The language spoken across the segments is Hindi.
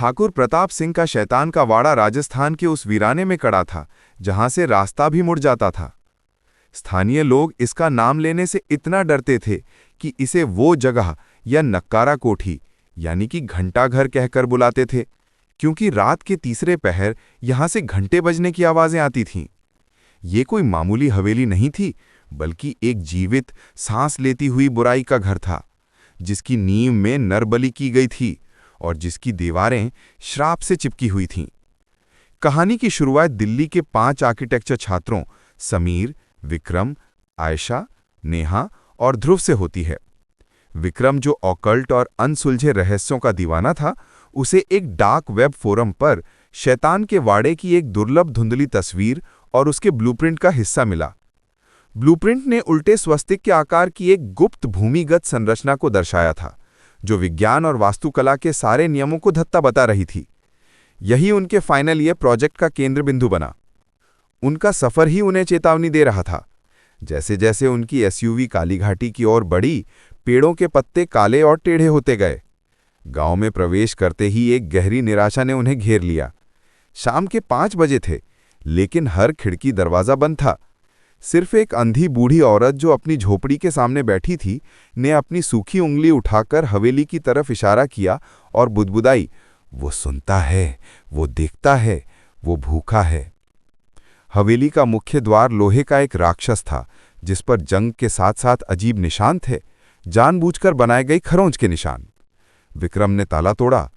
ठाकुर प्रताप सिंह का शैतान का वाड़ा राजस्थान के उस वीराने में कड़ा था, जहां से रास्ता भी मुड़ जाता था। स्थानीय लोग इसका नाम लेने से इतना डरते थे कि इसे वो जगह या नक्कारा कोठी यानी कि घंटाघर कहकर बुलाते थे, क्योंकि रात के तीसरे पहर यहां से घंटे बजने की आवाजें आती थीं। ये कोई मामूली हवेली नहीं थी, बल्कि एक जीवित, सांस लेती हुई बुराई का घर था, जिसकी नींव में नरबली की गई थी और जिसकी दीवारें श्राप से चिपकी हुई थीं। कहानी की शुरुआत दिल्ली के 5 आर्किटेक्चर छात्रों समीर, विक्रम, आयशा, नेहा और ध्रुव से होती है। विक्रम, जो ऑकल्ट और अनसुलझे रहस्यों का दीवाना था, उसे एक डार्क वेब फोरम पर शैतान के वाड़े की एक दुर्लभ धुंधली तस्वीर और उसके ब्लूप्रिंट का हिस्सा मिला। ब्लूप्रिंट ने उल्टे स्वस्तिक के आकार की एक गुप्त भूमिगत संरचना को दर्शाया था, जो विज्ञान और वास्तुकला के सारे नियमों को धत्ता बता रही थी। यही उनके फाइनल ईयर प्रोजेक्ट का केंद्र बिंदु बना। उनका सफर ही उन्हें चेतावनी दे रहा था। जैसे जैसे उनकी एसयूवी काली घाटी की ओर बढ़ी, पेड़ों के पत्ते काले और टेढ़े होते गए। गांव में प्रवेश करते ही एक गहरी निराशा ने उन्हें घेर लिया। शाम के 5 बजे थे, लेकिन हर खिड़की दरवाजा बंद था। सिर्फ एक अंधी बूढ़ी औरत जो अपनी झोपड़ी के सामने बैठी थी, ने अपनी सूखी उंगली उठाकर हवेली की तरफ इशारा किया और बुदबुदाई, "वो सुनता है, वो देखता है, वो भूखा है।" हवेली का मुख्य द्वार लोहे का एक राक्षस था, जिस पर जंग के साथ साथ अजीब निशान थे, जानबूझकर बनाए गए खरोंच के निशान। विक्रम ने ताला तोड़ा।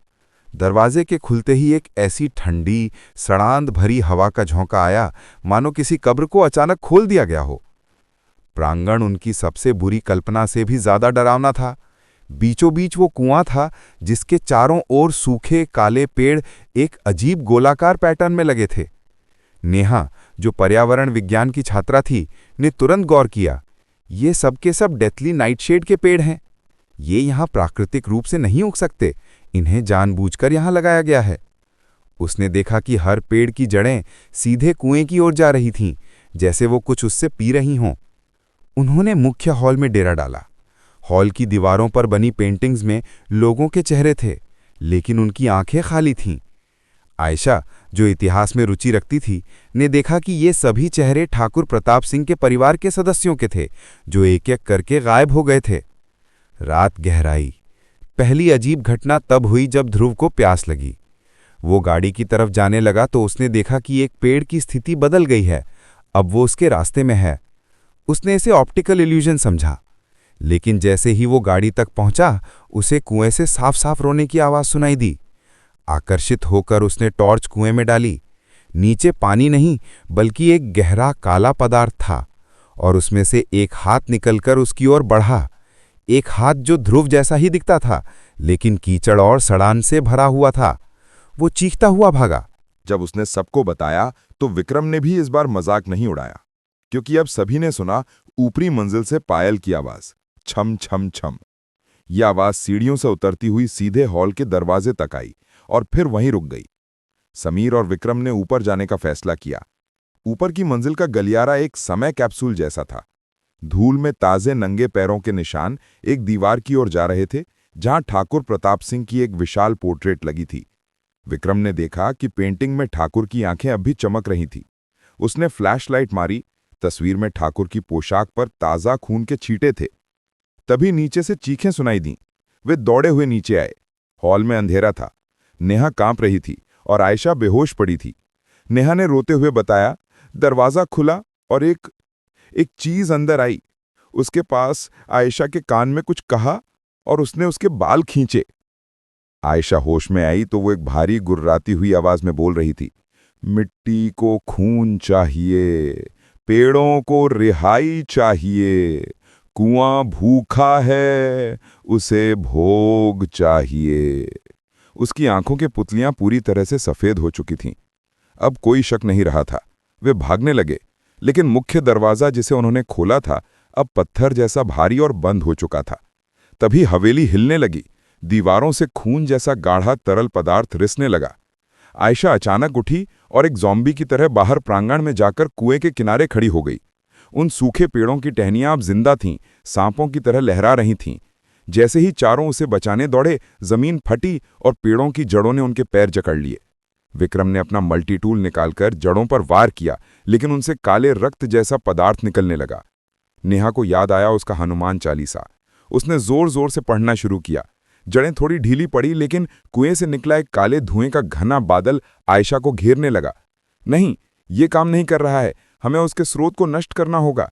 दरवाजे के खुलते ही एक ऐसी ठंडी, सड़ांध भरी हवा का झोंका आया, मानो किसी कब्र को अचानक खोल दिया गया हो। प्रांगण उनकी सबसे बुरी कल्पना से भी ज्यादा डरावना था। बीचों बीच वो कुआं था, जिसके चारों ओर सूखे काले पेड़ एक अजीब गोलाकार पैटर्न में लगे थे। नेहा, जो पर्यावरण विज्ञान की छात्रा थी, ने तुरंत गौर किया, ये सब के सब डेथली नाइटशेड के पेड़ हैं। ये यहाँ प्राकृतिक रूप से नहीं उग सकते, इन्हें जानबूझकर यहाँ लगाया गया है। उसने देखा कि हर पेड़ की जड़ें सीधे कुएं की ओर जा रही थीं, जैसे वो कुछ उससे पी रही हों। उन्होंने मुख्य हॉल में डेरा डाला। हॉल की दीवारों पर बनी पेंटिंग्स में लोगों के चेहरे थे, लेकिन उनकी आंखें खाली थीं। आयशा, जो इतिहास में रुचि रखती थी, ने देखा कि ये सभी चेहरे ठाकुर प्रताप सिंह के परिवार के सदस्यों के थे, जो एक एक करके गायब हो गए थे। रात गहराई। पहली अजीब घटना तब हुई जब ध्रुव को प्यास लगी। वो गाड़ी की तरफ जाने लगा तो उसने देखा कि एक पेड़ की स्थिति बदल गई है। अब वो उसके रास्ते में है। उसने इसे ऑप्टिकल इल्यूजन समझा, लेकिन जैसे ही वो गाड़ी तक पहुंचा, उसे कुएं से साफ साफ रोने की आवाज सुनाई दी। आकर्षित होकर उसने टॉर्च कुएं में डाली। नीचे पानी नहीं, बल्कि एक गहरा काला पदार्थ था, और उसमें से एक हाथ निकलकर उसकी ओर बढ़ा। एक हाथ जो ध्रुव जैसा ही दिखता था, लेकिन कीचड़ और सड़ान से भरा हुआ था। वो चीखता हुआ भागा। जब उसने सबको बताया तो विक्रम ने भी इस बार मजाक नहीं उड़ाया, क्योंकि अब सभी ने सुना ऊपरी मंजिल से पायल की आवाज, छम छम छम। यह आवाज सीढ़ियों से उतरती हुई सीधे हॉल के दरवाजे तक आई और फिर वहीं रुक गई। समीर और विक्रम ने ऊपर जाने का फैसला किया। ऊपर की मंजिल का गलियारा एक समय कैप्सूल जैसा था। धूल में ताजे नंगे पैरों के निशान एक दीवार की ओर जा रहे थे, जहां ठाकुर प्रताप सिंह की एक विशाल पोर्ट्रेट लगी थी। विक्रम ने देखा कि पेंटिंग में ठाकुर की आंखें अब भी चमक रही थी। उसने फ्लैशलाइट मारी। तस्वीर में ठाकुर की पोशाक पर ताजा खून के छींटे थे। तभी नीचे से चीखें सुनाई दीं। वे दौड़े हुए नीचे आए। हॉल में अंधेरा था। नेहा कांप रही थी और आयशा बेहोश पड़ी थी। नेहा ने रोते हुए बताया, दरवाजा खुला और एक चीज अंदर आई। उसके पास आयशा के कान में कुछ कहा और उसने उसके बाल खींचे। आयशा होश में आई तो वो एक भारी गुर्राती हुई आवाज में बोल रही थी, मिट्टी को खून चाहिए, पेड़ों को रिहाई चाहिए, कुआं भूखा है, उसे भोग चाहिए। उसकी आंखों के पुतलियां पूरी तरह से सफेद हो चुकी थीं। अब कोई शक नहीं रहा था। वे भागने लगे, लेकिन मुख्य दरवाजा जिसे उन्होंने खोला था अब पत्थर जैसा भारी और बंद हो चुका था। तभी हवेली हिलने लगी। दीवारों से खून जैसा गाढ़ा तरल पदार्थ रिसने लगा। आयशा अचानक उठी और एक ज़ॉम्बी की तरह बाहर प्रांगण में जाकर कुएं के किनारे खड़ी हो गई। उन सूखे पेड़ों की टहनियां अब जिंदा थीं, सांपों की तरह लहरा रही थीं। जैसे ही चारों उसे बचाने दौड़े, जमीन फटी और पेड़ों की जड़ों ने उनके पैर जकड़ लिए। विक्रम ने अपना मल्टी टूल निकालकर जड़ों पर वार किया, लेकिन उनसे काले रक्त जैसा पदार्थ निकलने लगा। नेहा को याद आया उसका हनुमान चालीसा। उसने जोर जोर से पढ़ना शुरू किया। जड़ें थोड़ी ढीली पड़ी, लेकिन कुएं से निकला एक काले धुएं का घना बादल आयशा को घेरने लगा। नहीं, ये काम नहीं कर रहा है, हमें उसके स्रोत को नष्ट करना होगा,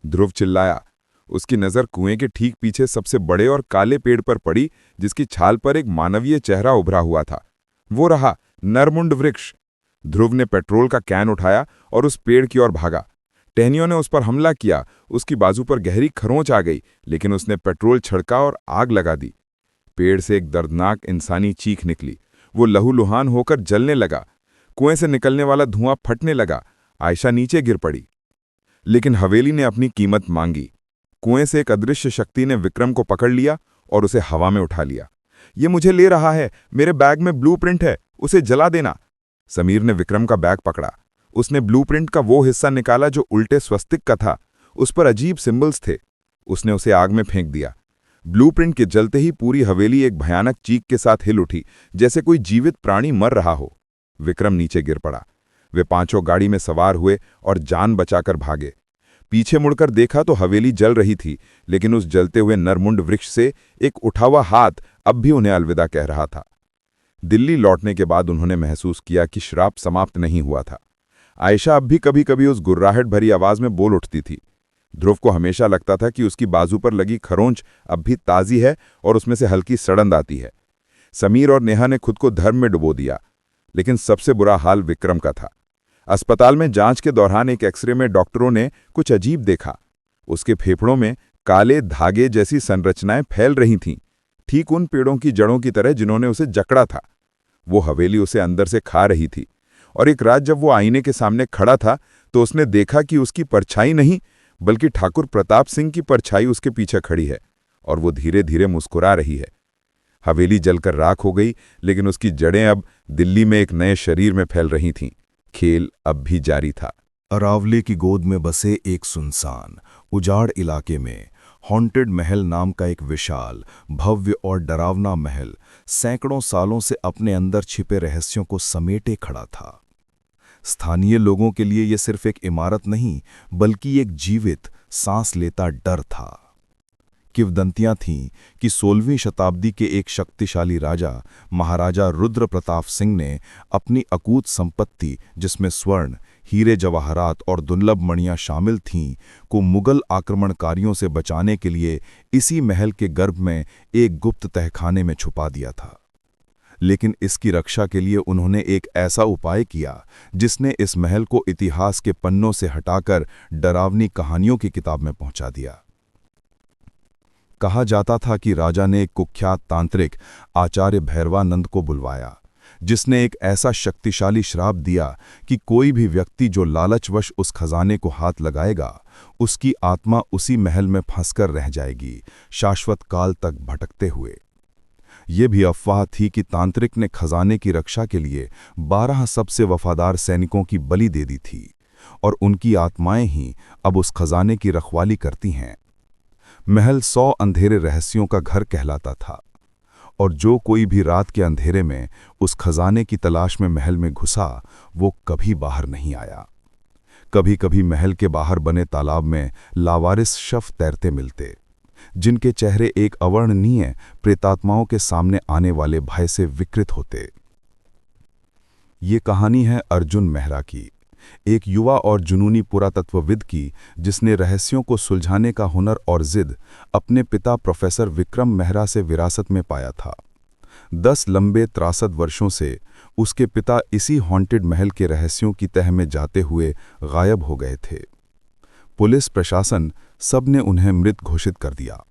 ध्रुव चिल्लाया। उसकी नज़र कुएं के ठीक पीछे सबसे बड़े और काले पेड़ पर पड़ी, जिसकी छाल पर एक मानवीय चेहरा उभरा हुआ था। वो रहा नरमुंड वृक्ष। ध्रुव ने पेट्रोल का कैन उठाया और उस पेड़ की ओर भागा। टहनियों ने उस पर हमला किया। उसकी बाजू पर गहरी खरोंच आ गई, लेकिन उसने पेट्रोल छिड़का और आग लगा दी। पेड़ से एक दर्दनाक इंसानी चीख निकली। वो लहूलुहान होकर जलने लगा। कुएं से निकलने वाला धुआं फटने लगा। आयशा नीचे गिर पड़ी। लेकिन हवेली ने अपनी कीमत मांगी। कुएं से एक अदृश्य शक्ति ने विक्रम को पकड़ लिया और उसे हवा में उठा लिया। ये मुझे ले रहा है, मेरे बैग में ब्लूप्रिंट है, उसे जला देना। समीर ने विक्रम का बैग पकड़ा। उसने ब्लूप्रिंट का वो हिस्सा निकाला जो उल्टे स्वस्तिक का था। उस पर अजीब सिंबल्स थे। उसने उसे आग में फेंक दिया। ब्लूप्रिंट के जलते ही पूरी हवेली एक भयानक चीख के साथ हिल उठी, जैसे कोई जीवित प्राणी मर रहा हो। विक्रम नीचे गिर पड़ा। वे पांचों गाड़ी में सवार हुए और जान बचाकर भागे। पीछे मुड़कर देखा तो हवेली जल रही थी, लेकिन उस जलते हुए नरमुंड वृक्ष से एक उठा हुआ हाथ अब भी उन्हें अलविदा कह रहा था। दिल्ली लौटने के बाद उन्होंने महसूस किया कि श्राप समाप्त नहीं हुआ था। आयशा अब भी कभी कभी उस गुर्राहट भरी आवाज में बोल उठती थी। ध्रुव को हमेशा लगता था कि उसकी बाजू पर लगी खरोंच अब भी ताज़ी है और उसमें से हल्की सड़न आती है। समीर और नेहा ने खुद को धर्म में डुबो दिया, लेकिन सबसे बुरा हाल विक्रम का था। अस्पताल में जांच के दौरान एक एक्सरे में डॉक्टरों ने कुछ अजीब देखा। उसके फेफड़ों में काले धागे जैसी संरचनाएं फैल रही थीं, ठीक उन पेड़ों की जड़ों की तरह जिन्होंने उसे जकड़ा था। वो हवेली उसे अंदर से खा रही थी। और एक रात जब वो आईने के सामने खड़ा था तो उसने देखा कि उसकी परछाई नहीं, बल्कि ठाकुर प्रताप सिंह की परछाई उसके पीछे खड़ी है और वो धीरे धीरे मुस्कुरा रही है। हवेली जलकर राख हो गई, लेकिन उसकी जड़ें अब दिल्ली में एक नए शरीर में फैल रही थीं। खेल अब भी जारी था। अरावले की गोद में बसे एक सुनसान, उजाड़ इलाके में हॉन्टेड महल नाम का एक विशाल, भव्य और डरावना महल सैकड़ों सालों से अपने अंदर छिपे रहस्यों को समेटे खड़ा था। स्थानीय लोगों के लिए यह सिर्फ एक इमारत नहीं, बल्कि एक जीवित, सांस लेता डर था। किंवदंतियां थीं कि 16वीं शताब्दी के एक शक्तिशाली राजा महाराजा रुद्र प्रताप सिंह ने अपनी अकूत संपत्ति, जिसमें स्वर्ण, हीरे जवाहरात और दुर्लभ मणियां शामिल थीं, को मुगल आक्रमणकारियों से बचाने के लिए इसी महल के गर्भ में एक गुप्त तहखाने में छुपा दिया था। लेकिन इसकी रक्षा के लिए उन्होंने एक ऐसा उपाय किया जिसने इस महल को इतिहास के पन्नों से हटाकर डरावनी कहानियों की किताब में पहुंचा दिया। कहा जाता था कि राजा ने एक कुख्यात तांत्रिक आचार्य भैरवानंद को बुलवाया, जिसने एक ऐसा शक्तिशाली श्राप दिया कि कोई भी व्यक्ति जो लालचवश उस खजाने को हाथ लगाएगा, उसकी आत्मा उसी महल में फंसकर रह जाएगी, शाश्वत काल तक भटकते हुए। ये भी अफवाह थी कि तांत्रिक ने खजाने की रक्षा के लिए 12 सबसे वफादार सैनिकों की बलि दे दी थी और उनकी आत्माएं ही अब उस खजाने की रखवाली करती हैं। महल 100 अंधेरे रहस्यों का घर कहलाता था और जो कोई भी रात के अंधेरे में उस खजाने की तलाश में महल में घुसा, वो कभी बाहर नहीं आया। कभी कभी महल के बाहर बने तालाब में लावारिस शव तैरते मिलते, जिनके चेहरे एक अवर्णनीय प्रेतात्माओं के सामने आने वाले भय से विकृत होते। ये कहानी है अर्जुन मेहरा की, एक युवा और जुनूनी पुरातत्वविद की, जिसने रहस्यों को सुलझाने का हुनर और जिद अपने पिता प्रोफेसर विक्रम मेहरा से विरासत में पाया था। 10 लंबे त्रासद वर्षों से उसके पिता इसी हॉन्टेड महल के रहस्यों की तह में जाते हुए गायब हो गए थे। पुलिस प्रशासन सब ने उन्हें मृत घोषित कर दिया,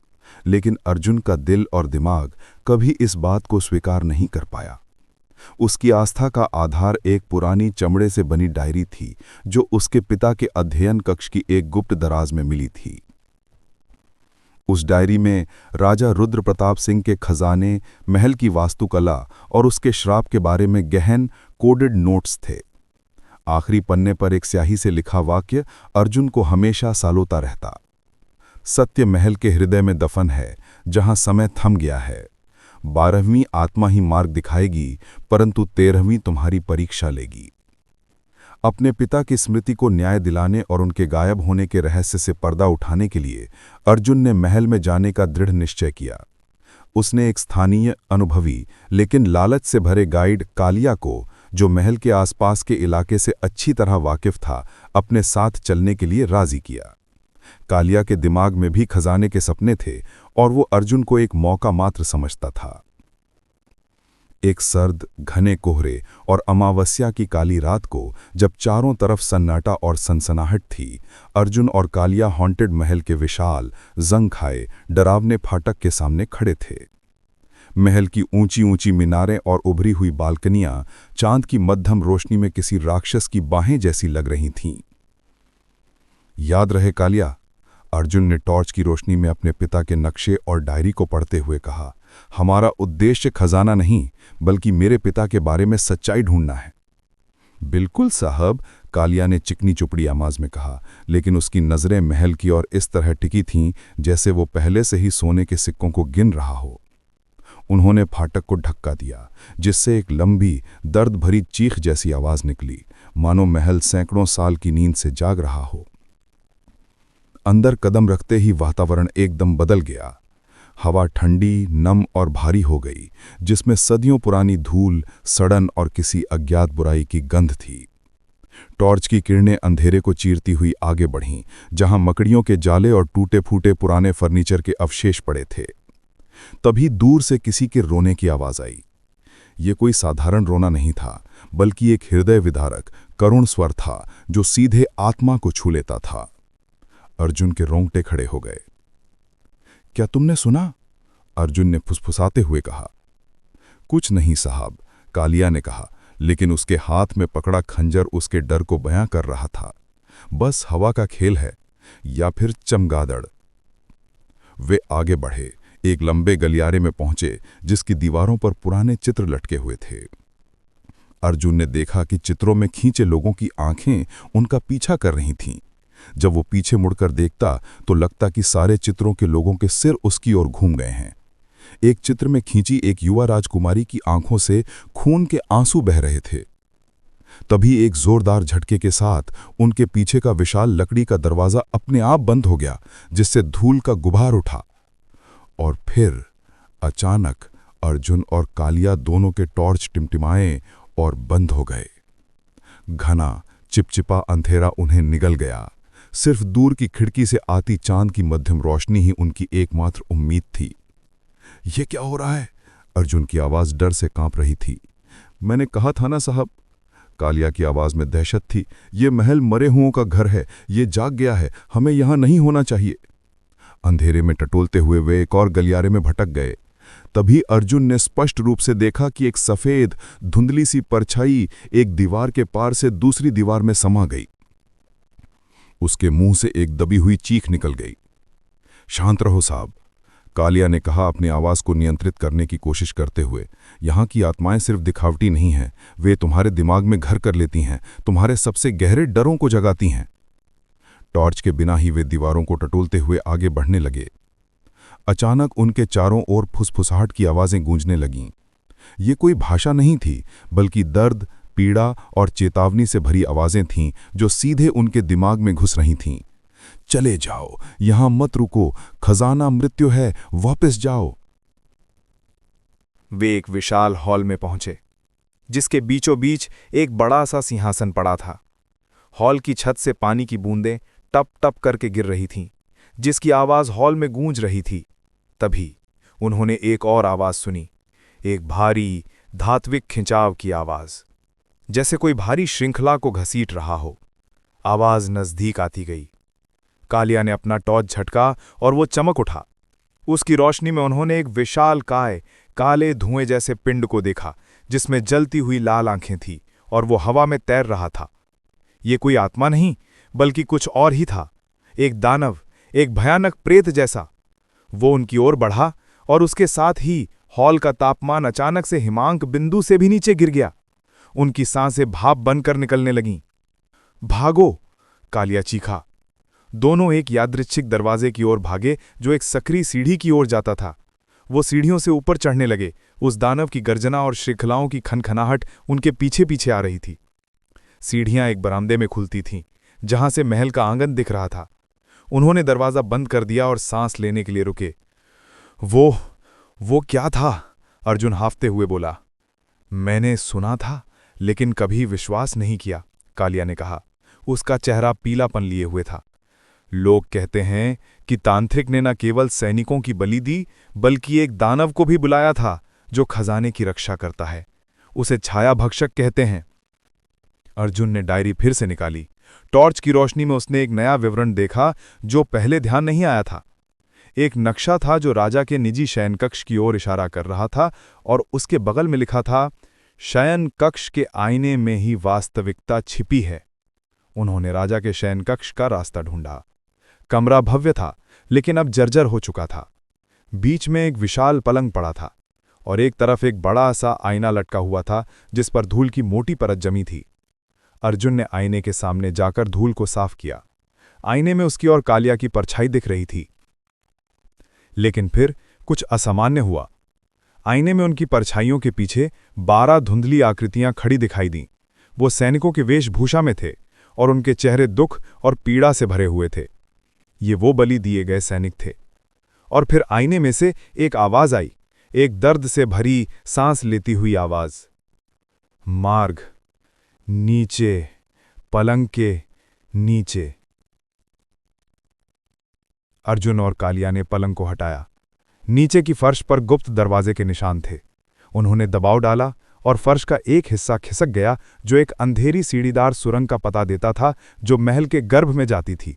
लेकिन अर्जुन का दिल और दिमाग कभी इस बात को स्वीकार नहीं कर पाया। उसकी आस्था का आधार एक पुरानी चमड़े से बनी डायरी थी, जो उसके पिता के अध्ययन कक्ष की एक गुप्त दराज में मिली थी। उस डायरी में राजा रुद्र प्रताप सिंह के खजाने, महल की वास्तुकला और उसके श्राप के बारे में गहन कोडेड नोट्स थे। आखिरी पन्ने पर एक स्याही से लिखा वाक्य अर्जुन को हमेशा सालोता रहता। सत्य महल के हृदय में दफन है, जहां समय थम गया है। 12वीं आत्मा ही मार्ग दिखाएगी, परंतु 13वीं तुम्हारी परीक्षा लेगी। अपने पिता की स्मृति को न्याय दिलाने और उनके गायब होने के रहस्य से पर्दा उठाने के लिए अर्जुन ने महल में जाने का दृढ़ निश्चय किया। उसने एक स्थानीय, अनुभवी लेकिन लालच से भरे गाइड कालिया को, जो महल के आसपास के इलाके से अच्छी तरह वाकिफ था, अपने साथ चलने के लिए राजी किया। कालिया के दिमाग में भी खजाने के सपने थे और वो अर्जुन को एक मौका मात्र समझता था। एक सर्द, घने कोहरे और अमावस्या की काली रात को, जब चारों तरफ सन्नाटा और सनसनाहट थी, अर्जुन और कालिया हॉन्टेड महल के विशाल, जंग खाए, डरावने फाटक के सामने खड़े थे। महल की ऊंची ऊंची मीनारें और उभरी हुई बालकनियां चांद की मध्यम रोशनी में किसी राक्षस की बाहें जैसी लग रही थीं। याद रहे कालिया, अर्जुन ने टॉर्च की रोशनी में अपने पिता के नक्शे और डायरी को पढ़ते हुए कहा, हमारा उद्देश्य खजाना नहीं, बल्कि मेरे पिता के बारे में सच्चाई ढूंढना है। बिल्कुल साहब, कालिया ने चिकनी चुपड़ी आवाज में कहा, लेकिन उसकी नजरें महल की ओर इस तरह टिकी थीं जैसे वो पहले से ही सोने के सिक्कों को गिन रहा हो। उन्होंने फाटक को धक्का दिया, जिससे एक लंबी, दर्द भरी चीख जैसी आवाज निकली, मानो महल सैकड़ों साल की नींद से जाग रहा हो। अंदर कदम रखते ही वातावरण एकदम बदल गया। हवा ठंडी, नम और भारी हो गई, जिसमें सदियों पुरानी धूल, सड़न और किसी अज्ञात बुराई की गंध थी। टॉर्च की किरणें अंधेरे को चीरती हुई आगे बढ़ीं, जहां मकड़ियों के जाले और टूटे फूटे पुराने फर्नीचर के अवशेष पड़े थे। तभी दूर से किसी के रोने की आवाज आई। ये कोई साधारण रोना नहीं था, बल्कि एक हृदय विदारक, करुण स्वर था जो सीधे आत्मा को छू लेता था। अर्जुन के रोंगटे खड़े हो गए। क्या तुमने सुना? अर्जुन ने फुसफुसाते हुए कहा। कुछ नहीं साहब, कालिया ने कहा, लेकिन उसके हाथ में पकड़ा खंजर उसके डर को बयां कर रहा था। बस हवा का खेल है, या फिर चमगादड़। वे आगे बढ़े, एक लंबे गलियारे में पहुंचे जिसकी दीवारों पर पुराने चित्र लटके हुए थे। अर्जुन ने देखा कि चित्रों में खींचे लोगों की आंखें उनका पीछा कर रही थीं। जब वो पीछे मुड़कर देखता तो लगता कि सारे चित्रों के लोगों के सिर उसकी ओर घूम गए हैं। एक चित्र में खींची एक युवा राजकुमारी की आंखों से खून के आंसू बह रहे थे। तभी एक जोरदार झटके के साथ उनके पीछे का विशाल लकड़ी का दरवाजा अपने आप बंद हो गया, जिससे धूल का गुबार उठा। और फिर अचानक अर्जुन और कालिया दोनों के टॉर्च टिमटिमाए और बंद हो गए। घना, चिपचिपा अंधेरा उन्हें निगल गया। सिर्फ दूर की खिड़की से आती चांद की मध्यम रोशनी ही उनकी एकमात्र उम्मीद थी। ये क्या हो रहा है? अर्जुन की आवाज डर से कांप रही थी। मैंने कहा था ना साहब, कालिया की आवाज में दहशत थी। ये महल मरे हुओं का घर है, ये जाग गया है, हमें यहां नहीं होना चाहिए। अंधेरे में टटोलते हुए वे एक और गलियारे में भटक गए। तभी अर्जुन ने स्पष्ट रूप से देखा कि एक सफेद, धुंधली सी परछाई एक दीवार के पार से दूसरी दीवार में समा गई। उसके मुंह से एक दबी हुई चीख निकल गई। शांत रहो साहब, कालिया ने कहा, अपनी आवाज को नियंत्रित करने की कोशिश करते हुए। यहां की आत्माएं सिर्फ दिखावटी नहीं हैं, वे तुम्हारे दिमाग में घर कर लेती हैं, तुम्हारे सबसे गहरे डरों को जगाती हैं। टॉर्च के बिना ही वे दीवारों को टटोलते हुए आगे बढ़ने लगे। अचानक उनके चारों ओर फुसफुसाहट की आवाजें गूंजने लगीं। ये कोई भाषा नहीं थी, बल्कि दर्द, पीड़ा और चेतावनी से भरी आवाजें थीं जो सीधे उनके दिमाग में घुस रही थीं। चले जाओ, यहां मत रुको, खजाना मृत्यु है, वापस जाओ। वे एक विशाल हॉल में पहुंचे, जिसके बीचों बीच एक बड़ा सा सिंहासन पड़ा था। हॉल की छत से पानी की बूंदें टप टप करके गिर रही थीं, जिसकी आवाज हॉल में गूंज रही थी। तभी उन्होंने एक और आवाज सुनी, एक भारी, धात्विक खिंचाव की आवाज, जैसे कोई भारी श्रृंखला को घसीट रहा हो। आवाज नजदीक आती गई। कालिया ने अपना टॉर्च झटका और वो चमक उठा। उसकी रोशनी में उन्होंने एक विशाल काले धुएं जैसे पिंड को देखा, जिसमें जलती हुई लाल आंखें थीं और वो हवा में तैर रहा था। ये कोई आत्मा नहीं, बल्कि कुछ और ही था, एक दानव, एक भयानक प्रेत जैसा। वो उनकी ओर बढ़ा और उसके साथ ही हॉल का तापमान अचानक से हिमांक बिंदु से भी नीचे गिर गया। उनकी सांसें भाप बनकर निकलने लगीं। भागो! कालिया चीखा। दोनों एक यादृच्छिक दरवाजे की ओर भागे जो एक सकरी सीढ़ी की ओर जाता था। वो सीढ़ियों से ऊपर चढ़ने लगे। उस दानव की गर्जना और श्रृंखलाओं की खनखनाहट उनके पीछे पीछे आ रही थी। सीढ़ियां एक बरामदे में खुलती थीं, जहां से महल का आंगन दिख रहा था। उन्होंने दरवाज़ा बंद कर दिया और सांस लेने के लिए रुके। वो क्या था? अर्जुन हांफते हुए बोला। मैंने सुना था, लेकिन कभी विश्वास नहीं किया, कालिया ने कहा। उसका चेहरा पीलापन लिए हुए था। लोग कहते हैं कि तांत्रिक ने न केवल सैनिकों की बलि दी, बल्कि एक दानव को भी बुलाया था जो खजाने की रक्षा करता है। उसे छाया भक्षक कहते हैं। अर्जुन ने डायरी फिर से निकाली। टॉर्च की रोशनी में उसने एक नया विवरण देखा जो पहले ध्यान नहीं आया था। एक नक्शा था जो राजा के निजी शयन कक्ष की ओर इशारा कर रहा था, और उसके बगल में लिखा था, शयन कक्ष के आईने में ही वास्तविकता छिपी है। उन्होंने राजा के शयन कक्ष का रास्ता ढूंढा। कमरा भव्य था, लेकिन अब जर्जर हो चुका था। बीच में एक विशाल पलंग पड़ा था, और एक तरफ एक बड़ा सा आईना लटका हुआ था जिस पर धूल की मोटी परत जमी थी। अर्जुन ने आईने के सामने जाकर धूल को साफ किया। आईने में उसकी और कालिया की परछाई दिख रही थी। लेकिन फिर कुछ असामान्य हुआ। आईने में उनकी परछाइयों के पीछे 12 धुंधली आकृतियां खड़ी दिखाई दीं। वो सैनिकों के वेशभूषा में थे, और उनके चेहरे दुख और पीड़ा से भरे हुए थे। ये वो बलि दिए गए सैनिक थे। और फिर आईने में से एक आवाज आई, एक दर्द से भरी सांस लेती हुई आवाज। मार्ग नीचे, पलंग के नीचे। अर्जुन और कालिया ने पलंग को हटाया। नीचे की फर्श पर गुप्त दरवाजे के निशान थे। उन्होंने दबाव डाला और फर्श का एक हिस्सा खिसक गया, जो एक अंधेरी सीढ़ीदार सुरंग का पता देता था जो महल के गर्भ में जाती थी।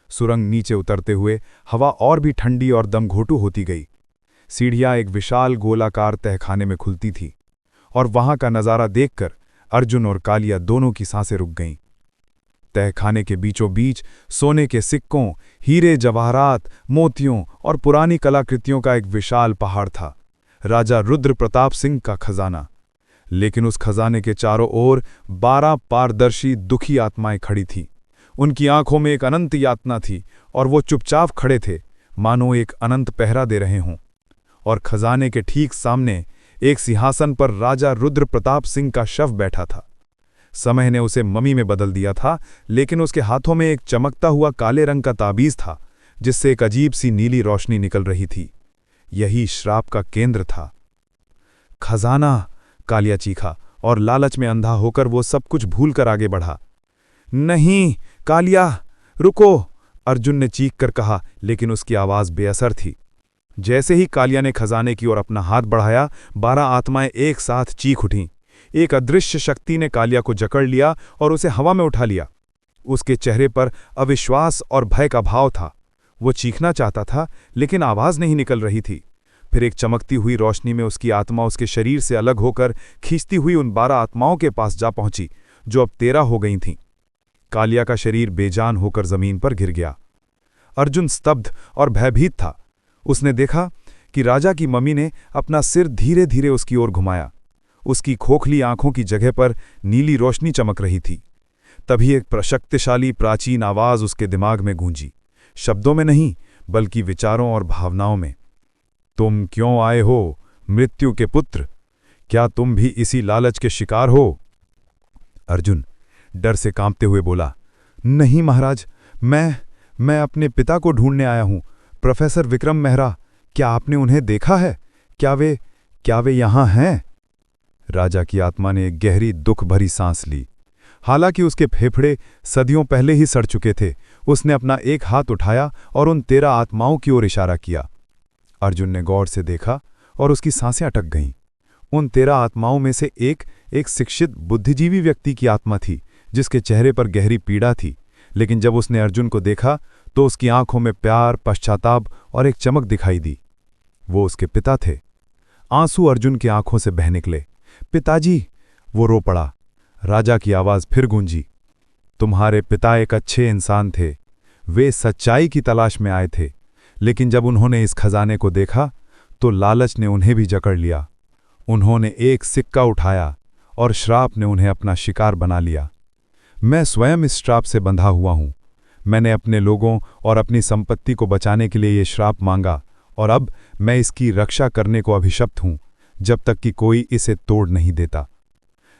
सुरंग नीचे उतरते हुए हवा और भी ठंडी और दमघोटू होती गई। सीढ़ियां एक विशाल गोलाकार तहखाने में खुलती थी, और वहां का नजारा देखकर अर्जुन और कालिया दोनों की सांसें रुक गईं। तहखाने के बीचों बीच सोने के सिक्कों, हीरे जवाहरात, मोतियों और पुरानी कलाकृतियों का एक विशाल पहाड़ था, राजा रुद्र प्रताप सिंह का खजाना। लेकिन उस खजाने के चारों ओर 12 पारदर्शी दुखी आत्माएं खड़ी थीं। उनकी आंखों में एक अनंत यातना थी, और वो चुपचाप खड़े थे, मानो एक अनंत पहरा दे रहे हों। और खजाने के ठीक सामने एक सिंहासन पर राजा रुद्र प्रताप सिंह का शव बैठा था। समय ने उसे मम्मी में बदल दिया था, लेकिन उसके हाथों में एक चमकता हुआ काले रंग का ताबीज था, जिससे एक अजीब सी नीली रोशनी निकल रही थी। यही श्राप का केंद्र था। खजाना, कालिया चीखा, और लालच में अंधा होकर वो सब कुछ भूलकर आगे बढ़ा। नहीं कालिया, रुको, अर्जुन ने चीख कर कहा, लेकिन उसकी आवाज बेअसर थी। जैसे ही कालिया ने खजाने की ओर अपना हाथ बढ़ाया, 12 आत्माएं एक साथ चीख उठीं। एक अदृश्य शक्ति ने कालिया को जकड़ लिया और उसे हवा में उठा लिया। उसके चेहरे पर अविश्वास और भय का भाव था। वो चीखना चाहता था, लेकिन आवाज नहीं निकल रही थी। फिर एक चमकती हुई रोशनी में उसकी आत्मा उसके शरीर से अलग होकर खींचती हुई उन 12 आत्माओं के पास जा पहुंची, जो अब 13 हो गई थीं। कालिया का शरीर बेजान होकर जमीन पर गिर गया। अर्जुन स्तब्ध और भयभीत था। उसने देखा कि राजा की मम्मी ने अपना सिर धीरे धीरे उसकी ओर घुमाया। उसकी खोखली आंखों की जगह पर नीली रोशनी चमक रही थी। तभी एक प्रशक्तिशाली प्राचीन आवाज उसके दिमाग में गूंजी, शब्दों में नहीं, बल्कि विचारों और भावनाओं में। तुम क्यों आए हो, मृत्यु के पुत्र? क्या तुम भी इसी लालच के शिकार हो? अर्जुन डर से कांपते हुए बोला, नहीं महाराज, मैं अपने पिता को ढूंढने आया हूं, प्रोफेसर विक्रम मेहरा। क्या आपने उन्हें देखा है? क्या वे यहां हैं? राजा की आत्मा ने एक गहरी दुख भरी सांस ली। हालांकि उसके फेफड़े सदियों पहले ही सड़ चुके थे, उसने अपना एक हाथ उठाया और उन 13 आत्माओं की ओर इशारा किया। अर्जुन ने गौर से देखा और उसकी सांसें अटक गईं। उन 13 आत्माओं में से एक शिक्षित बुद्धिजीवी व्यक्ति की आत्मा थी, जिसके चेहरे पर गहरी पीड़ा थी। लेकिन जब उसने अर्जुन को देखा तो उसकी आंखों में प्यार, पश्चाताप और एक चमक दिखाई दी। वो उसके पिता थे। आंसू अर्जुन की आंखों से बह निकले। पिताजी, वो रो पड़ा। राजा की आवाज फिर गूंजी, तुम्हारे पिता एक अच्छे इंसान थे। वे सच्चाई की तलाश में आए थे, लेकिन जब उन्होंने इस खजाने को देखा तो लालच ने उन्हें भी जकड़ लिया। उन्होंने एक सिक्का उठाया और श्राप ने उन्हें अपना शिकार बना लिया। मैं स्वयं इस श्राप से बंधा हुआ हूं। मैंने अपने लोगों और अपनी संपत्ति को बचाने के लिए ये श्राप मांगा और अब मैं इसकी रक्षा करने को अभिशप्त हूं जब तक कि कोई इसे तोड़ नहीं देता।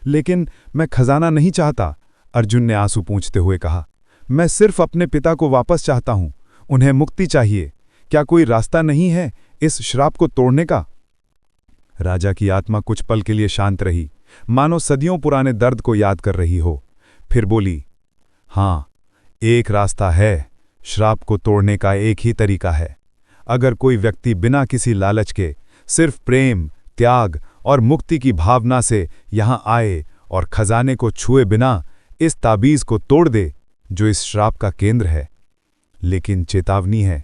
लेकिन मैं खजाना नहीं चाहता, अर्जुन ने आंसू पूंछते हुए कहा। मैं सिर्फ अपने पिता को वापस चाहता हूं, उन्हें मुक्ति चाहिए। क्या कोई रास्ता नहीं है इस श्राप को तोड़ने का? राजा की आत्मा कुछ पल के लिए शांत रही, मानो सदियों पुराने दर्द को याद कर रही हो। फिर बोली, हां, एक रास्ता है। श्राप को तोड़ने का एक ही तरीका है। अगर कोई व्यक्ति बिना किसी लालच के सिर्फ प्रेम, त्याग और मुक्ति की भावना से यहां आए और खजाने को छुए बिना इस ताबीज को तोड़ दे जो इस श्राप का केंद्र है। लेकिन चेतावनी है,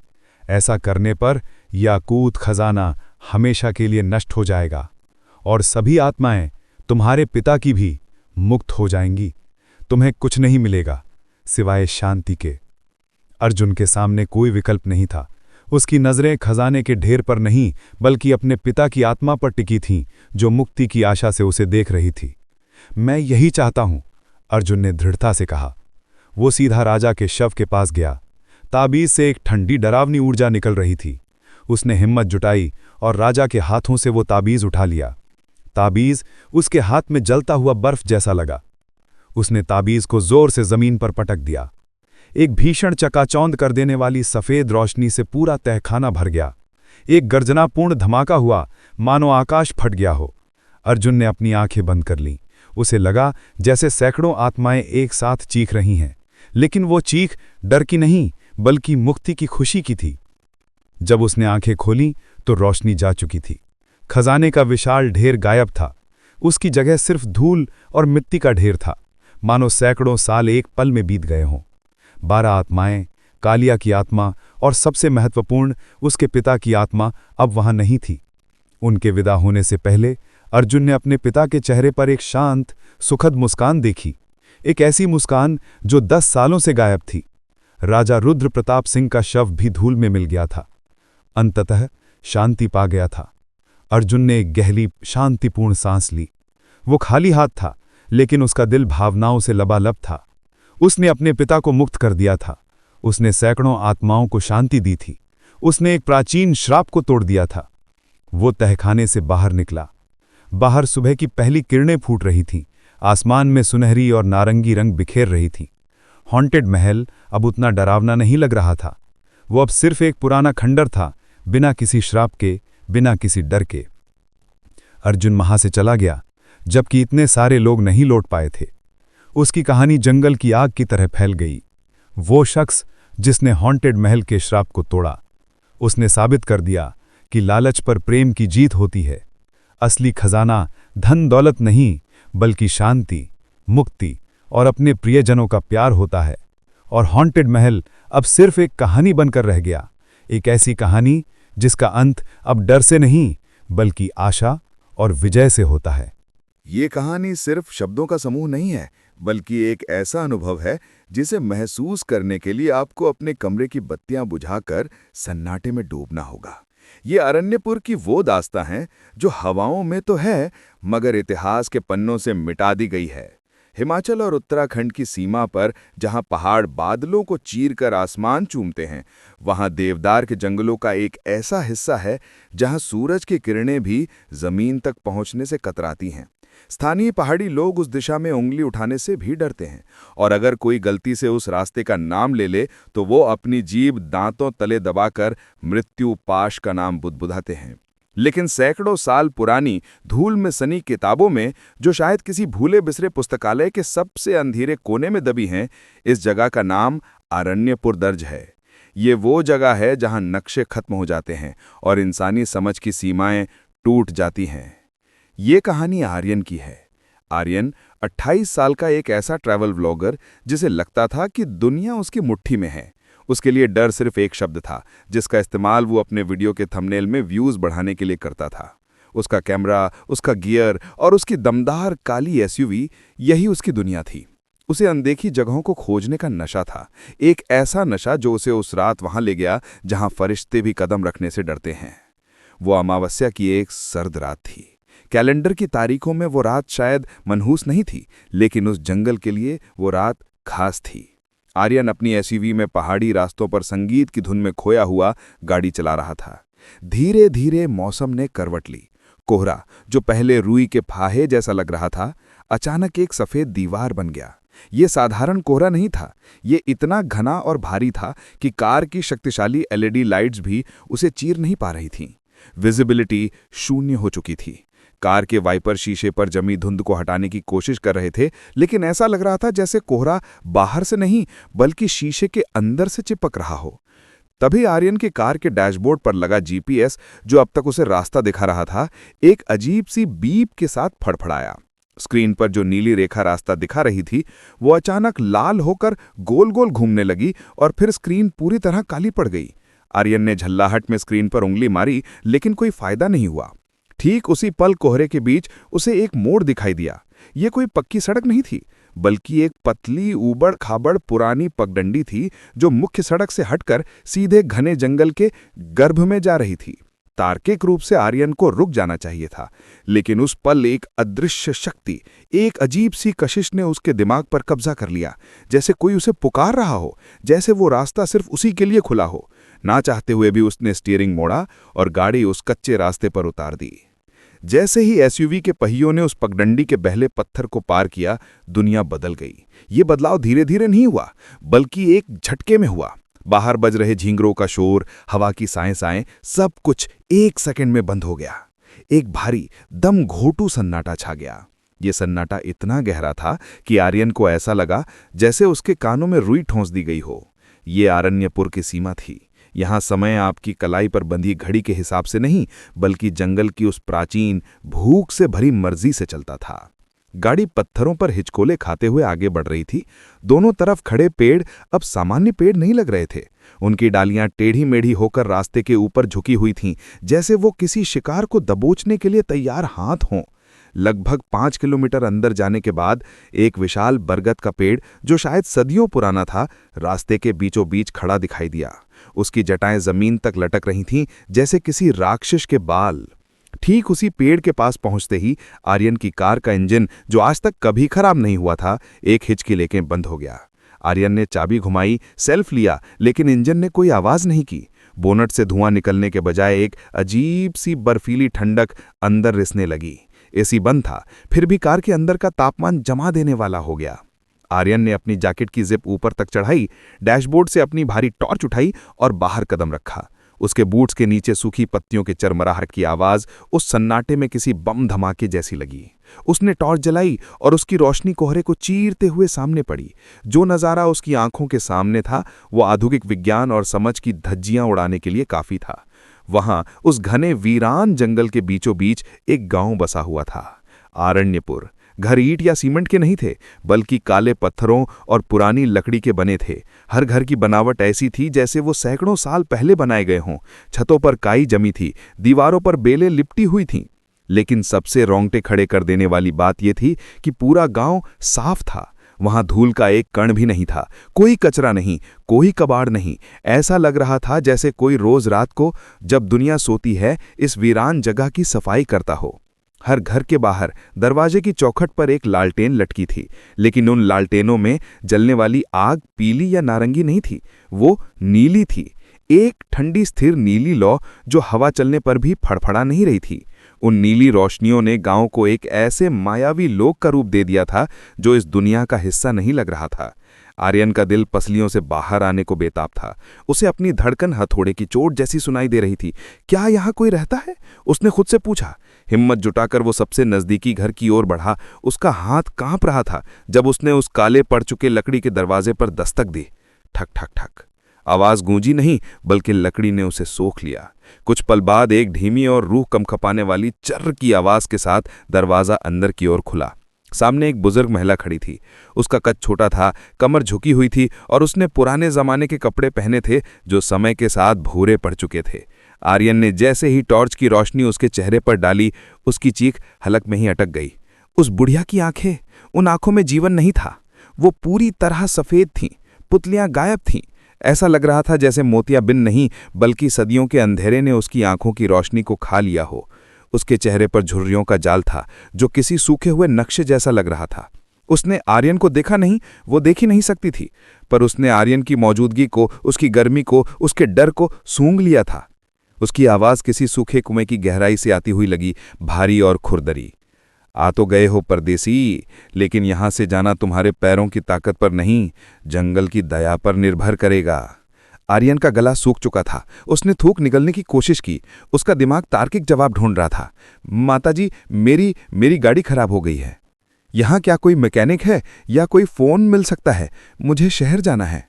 ऐसा करने पर याकूत खजाना हमेशा के लिए नष्ट हो जाएगा और सभी आत्माएं, तुम्हारे पिता की भी, मुक्त हो जाएंगी। तुम्हें कुछ नहीं मिलेगा सिवाय शांति के। अर्जुन के सामने कोई विकल्प नहीं था। उसकी नजरें खजाने के ढेर पर नहीं बल्कि अपने पिता की आत्मा पर टिकी थीं, जो मुक्ति की आशा से उसे देख रही थी। मैं यही चाहता हूं, अर्जुन ने दृढ़ता से कहा। वो सीधा राजा के शव के पास गया। ताबीज से एक ठंडी डरावनी ऊर्जा निकल रही थी। उसने हिम्मत जुटाई और राजा के हाथों से वो ताबीज उठा लिया। ताबीज उसके हाथ में जलता हुआ बर्फ जैसा लगा। उसने ताबीज को जोर से जमीन पर पटक दिया। एक भीषण चकाचौंध कर देने वाली सफेद रोशनी से पूरा तहखाना भर गया। एक गर्जनापूर्ण धमाका हुआ, मानो आकाश फट गया हो। अर्जुन ने अपनी आंखें बंद कर लीं। उसे लगा जैसे सैकड़ों आत्माएं एक साथ चीख रही हैं, लेकिन वो चीख डर की नहीं बल्कि मुक्ति की खुशी की थी। जब उसने आंखें खोलीं तो रोशनी जा चुकी थी। खजाने का विशाल ढेर गायब था। उसकी जगह सिर्फ धूल और मिट्टी का ढेर था, मानो सैकड़ों साल एक पल में बीत गए हों। 12 आत्माएं, कालिया की आत्मा और सबसे महत्वपूर्ण उसके पिता की आत्मा अब वहां नहीं थी। उनके विदा होने से पहले अर्जुन ने अपने पिता के चेहरे पर एक शांत, सुखद मुस्कान देखी। एक ऐसी मुस्कान जो 10 सालों से गायब थी। राजा रुद्र प्रताप सिंह का शव भी धूल में मिल गया था। अंततः शांति पा गया था। अर्जुन ने एक गहरी, शांतिपूर्ण सांस ली। वो खाली हाथ था, लेकिन उसका दिल भावनाओं से लबालब था। उसने अपने पिता को मुक्त कर दिया था। उसने सैकड़ों आत्माओं को शांति दी थी। उसने एक प्राचीन श्राप को तोड़ दिया था। वो तहखाने से बाहर निकला। बाहर सुबह की पहली किरणें फूट रही थीं। आसमान में सुनहरी और नारंगी रंग बिखेर रही थीं। हॉन्टेड महल अब उतना डरावना नहीं लग रहा था। वो अब सिर्फ एक पुराना खंडर था, बिना किसी श्राप के, बिना किसी डर के। अर्जुन वहां से चला गया, जबकि इतने सारे लोग नहीं लौट पाए थे। उसकी कहानी जंगल की आग की तरह फैल गई। वो शख्स जिसने हॉन्टेड महल के श्राप को तोड़ा, उसने साबित कर दिया कि लालच पर प्रेम की जीत होती है। असली खजाना धन दौलत नहीं बल्कि शांति, मुक्ति और अपने प्रियजनों का प्यार होता है। और हॉन्टेड महल अब सिर्फ एक कहानी बनकर रह गया, एक ऐसी कहानी जिसका अंत अब डर से नहीं बल्कि आशा और विजय से होता है। ये कहानी सिर्फ शब्दों का समूह नहीं है, बल्कि एक ऐसा अनुभव है जिसे महसूस करने के लिए आपको अपने कमरे की बत्तियां बुझाकर सन्नाटे में डूबना होगा। ये अरण्यपुर की वो दास्तां है जो हवाओं में तो है, मगर इतिहास के पन्नों से मिटा दी गई है। हिमाचल और उत्तराखंड की सीमा पर जहां पहाड़ बादलों को चीरकर आसमान चूमते हैं, वहां देवदार के जंगलों का एक ऐसा हिस्सा है जहां सूरज की किरणें भी जमीन तक पहुंचने से कतराती हैं। स्थानीय पहाड़ी लोग उस दिशा में उंगली उठाने से भी डरते हैं, और अगर कोई गलती से उस रास्ते का नाम ले ले तो वो अपनी जीभ दांतों तले दबाकर मृत्यु पाश का नाम बुदबुदाते हैं। लेकिन सैकड़ों साल पुरानी धूल में सनी किताबों में, जो शायद किसी भूले बिसरे पुस्तकालय के सबसे अंधेरे कोने में दबी हैं, इस जगह का नाम अरण्यपुर दर्ज है। ये वो जगह है जहां नक्शे खत्म हो जाते हैं और इंसानी समझ की सीमाएं टूट जाती हैं। ये कहानी आर्यन की है। आर्यन 28 साल का एक ऐसा ट्रैवल व्लॉगर जिसे लगता था कि दुनिया उसकी मुट्ठी में है। उसके लिए डर सिर्फ एक शब्द था, जिसका इस्तेमाल वो अपने वीडियो के थंबनेल में व्यूज बढ़ाने के लिए करता था। उसका कैमरा, उसका गियर और उसकी दमदार काली एसयूवी, यही उसकी दुनिया थी। उसे अनदेखी जगहों को खोजने का नशा था, एक ऐसा नशा जो उसे उस रात वहां ले गया जहां फरिश्ते भी कदम रखने से डरते हैं। वो अमावस्या की एक सर्द रात थी। कैलेंडर की तारीखों में वो रात शायद मनहूस नहीं थी, लेकिन उस जंगल के लिए वो रात खास थी। आर्यन अपनी एसयूवी में पहाड़ी रास्तों पर संगीत की धुन में खोया हुआ गाड़ी चला रहा था। धीरे धीरे मौसम ने करवट ली। कोहरा, जो पहले रुई के फाहे जैसा लग रहा था, अचानक एक सफेद दीवार बन गया। ये साधारण कोहरा नहीं था, ये इतना घना और भारी था कि कार की शक्तिशाली एलईडी लाइट्स भी उसे चीर नहीं पा रही थीं। विजिबिलिटी शून्य हो चुकी थी। कार के वाइपर शीशे पर जमी धुंध को हटाने की कोशिश कर रहे थे, लेकिन ऐसा लग रहा था जैसे कोहरा बाहर से नहीं बल्कि शीशे के अंदर से चिपक रहा हो। तभी आर्यन की कार के डैशबोर्ड पर लगा जीपीएस, जो अब तक उसे रास्ता दिखा रहा था, एक अजीब सी बीप के साथ फड़फड़ाया। स्क्रीन पर जो नीली रेखा रास्ता दिखा रही थी वो अचानक लाल होकर गोल गोल घूमने लगी और फिर स्क्रीन पूरी तरह काली पड़ गई। आर्यन ने झल्लाहट में स्क्रीन पर उंगली मारी, लेकिन कोई फायदा नहीं हुआ। ठीक उसी पल कोहरे के बीच उसे एक मोड़ दिखाई दिया। ये कोई पक्की सड़क नहीं थी, बल्कि एक पतली ऊबड़ खाबड़ पुरानी पगडंडी थी जो मुख्य सड़क से हटकर सीधे घने जंगल के गर्भ में जा रही थी। तार्किक रूप से आर्यन को रुक जाना चाहिए था, लेकिन उस पल एक अदृश्य शक्ति, एक अजीब सी कशिश ने उसके दिमाग पर कब्जा कर लिया, जैसे कोई उसे पुकार रहा हो, जैसे वो रास्ता सिर्फ उसी के लिए खुला हो। ना चाहते हुए भी उसने स्टीयरिंग मोड़ा और गाड़ी उस कच्चे रास्ते पर उतार दी। जैसे ही एसयूवी के पहियों ने उस पगडंडी के बहले पत्थर को पार किया, दुनिया बदल गई। ये बदलाव धीरे धीरे नहीं हुआ, बल्कि एक झटके में हुआ। बाहर बज रहे झींगरों का शोर, हवा की साएं सब कुछ एक सेकंड में बंद हो गया। एक भारी दम घोटू सन्नाटा छा गया। ये सन्नाटा इतना गहरा था कि आर्यन को ऐसा लगा जैसे उसके कानों में रुई ठोंस दी गई हो। ये आरण्यपुर की सीमा थी। यहाँ समय आपकी कलाई पर बंधी घड़ी के हिसाब से नहीं, बल्कि जंगल की उस प्राचीन भूख से भरी मर्जी से चलता था। गाड़ी पत्थरों पर हिचकोले खाते हुए आगे बढ़ रही थी। दोनों तरफ खड़े पेड़ अब सामान्य पेड़ नहीं लग रहे थे। उनकी डालियां टेढ़ी मेढ़ी होकर रास्ते के ऊपर झुकी हुई थीं, जैसे वो किसी शिकार को दबोचने के लिए तैयार हाथ हों। लगभग 5 किलोमीटर अंदर जाने के बाद एक विशाल बरगद का पेड़, जो शायद सदियों पुराना था, रास्ते के बीचों बीच खड़ा दिखाई दिया। उसकी जटाएं जमीन तक लटक रही थीं, जैसे किसी राक्षस के बाल। ठीक उसी पेड़ के पास पहुंचते ही आर्यन की कार का इंजन, जो आज तक कभी खराब नहीं हुआ था, एक हिचकी लेके बंद हो गया। आर्यन ने चाबी घुमाई, सेल्फ लिया, लेकिन इंजन ने कोई आवाज नहीं की। बोनट से धुआं निकलने के बजाय एक अजीब सी बर्फीली ठंडक अंदर रिसने लगी। एसी बंद था, फिर भी कार के अंदर का तापमान जमा देने वाला हो गया। आर्यन ने अपनी जैकेट की जिप ऊपर तक चढ़ाई, डैशबोर्ड से अपनी भारी टॉर्च उठाई और बाहर कदम रखा। उसके बूट्स के नीचे सूखी पत्तियों के चरमराहट की आवाज उस सन्नाटे में किसी बम धमाके जैसी लगी। उसने टॉर्च जलाई और उसकी रोशनी कोहरे को चीरते हुए सामने पड़ी। जो नज़ारा उसकी आंखों के सामने था वो आधुनिक विज्ञान और समझ की धज्जियां उड़ाने के लिए काफी था। वहां उस घने वीरान जंगल के बीचों बीच एक गांव बसा हुआ था, आरण्यपुर। घर ईंट या सीमेंट के नहीं थे, बल्कि काले पत्थरों और पुरानी लकड़ी के बने थे। हर घर की बनावट ऐसी थी जैसे वो सैकड़ों साल पहले बनाए गए हों। छतों पर काई जमी थी, दीवारों पर बेलें लिपटी हुई थीं। लेकिन सबसे रोंगटे खड़े कर देने वाली बात यह थी कि पूरा गांव साफ था। वहां धूल का एक कण भी नहीं था, कोई कचरा नहीं, कोई कबाड़ नहीं। ऐसा लग रहा था जैसे कोई रोज रात को, जब दुनिया सोती है, इस वीरान जगह की सफाई करता हो। हर घर के बाहर दरवाजे की चौखट पर एक लालटेन लटकी थी, लेकिन उन लालटेनों में जलने वाली आग पीली या नारंगी नहीं थी, वो नीली थी। एक ठंडी स्थिर नीली लौ जो हवा चलने पर भी फड़फड़ा नहीं रही थी। उन नीली रोशनियों ने गांव को एक ऐसे मायावी लोक का रूप दे दिया था जो इस दुनिया का हिस्सा नहीं लग रहा था। आर्यन का दिल पसलियों से बाहर आने को बेताब था। उसे अपनी धड़कन हथौड़े की चोट जैसी सुनाई दे रही थी। क्या यहाँ कोई रहता है? उसने खुद से पूछा। हिम्मत जुटाकर वो सबसे नजदीकी घर की ओर बढ़ा। उसका हाथ कांप रहा था जब उसने उस काले पड़ चुके लकड़ी के दरवाजे पर दस्तक दी। ठक ठक ठक। आवाज गूंजी नहीं, बल्कि लकड़ी ने उसे सोख लिया। कुछ पल बाद एक धीमी और रूह कंपकपाने वाली चर्र की आवाज के साथ दरवाजा अंदर की ओर खुला। सामने एक बुजुर्ग महिला खड़ी थी। उसका कद छोटा था, कमर झुकी हुई थी और उसने पुराने जमाने के कपड़े पहने थे जो समय के साथ भूरे पड़ चुके थे। आर्यन ने जैसे ही टॉर्च की रोशनी उसके चेहरे पर डाली, उसकी चीख हलक में ही अटक गई। उस बुढ़िया की आंखें, उन आंखों में जीवन नहीं था। वो पूरी तरह सफेद थीं, पुतलियां गायब थीं। ऐसा लग रहा था जैसे मोतियाबिंद नहीं, बल्कि सदियों के अंधेरे ने उसकी आंखों की रोशनी को खा लिया हो। उसके चेहरे पर झुर्रियों का जाल था जो किसी सूखे हुए नक्शे जैसा लग रहा था। उसने आर्यन को देखा नहीं, वो देख ही नहीं सकती थी, पर उसने आर्यन की मौजूदगी को, उसकी गर्मी को, उसके डर को सूंघ लिया था। उसकी आवाज किसी सूखे कुएं की गहराई से आती हुई लगी, भारी और खुरदरी। आ तो गए हो परदेसी, लेकिन यहां से जाना तुम्हारे पैरों की ताकत पर नहीं, जंगल की दया पर निर्भर करेगा। आर्यन का गला सूख चुका था। उसने थूक निगलने की कोशिश की। उसका दिमाग तार्किक जवाब ढूंढ रहा था। माताजी, मेरी गाड़ी खराब हो गई है। यहाँ क्या कोई मैकेनिक है या कोई फोन मिल सकता है? मुझे शहर जाना है।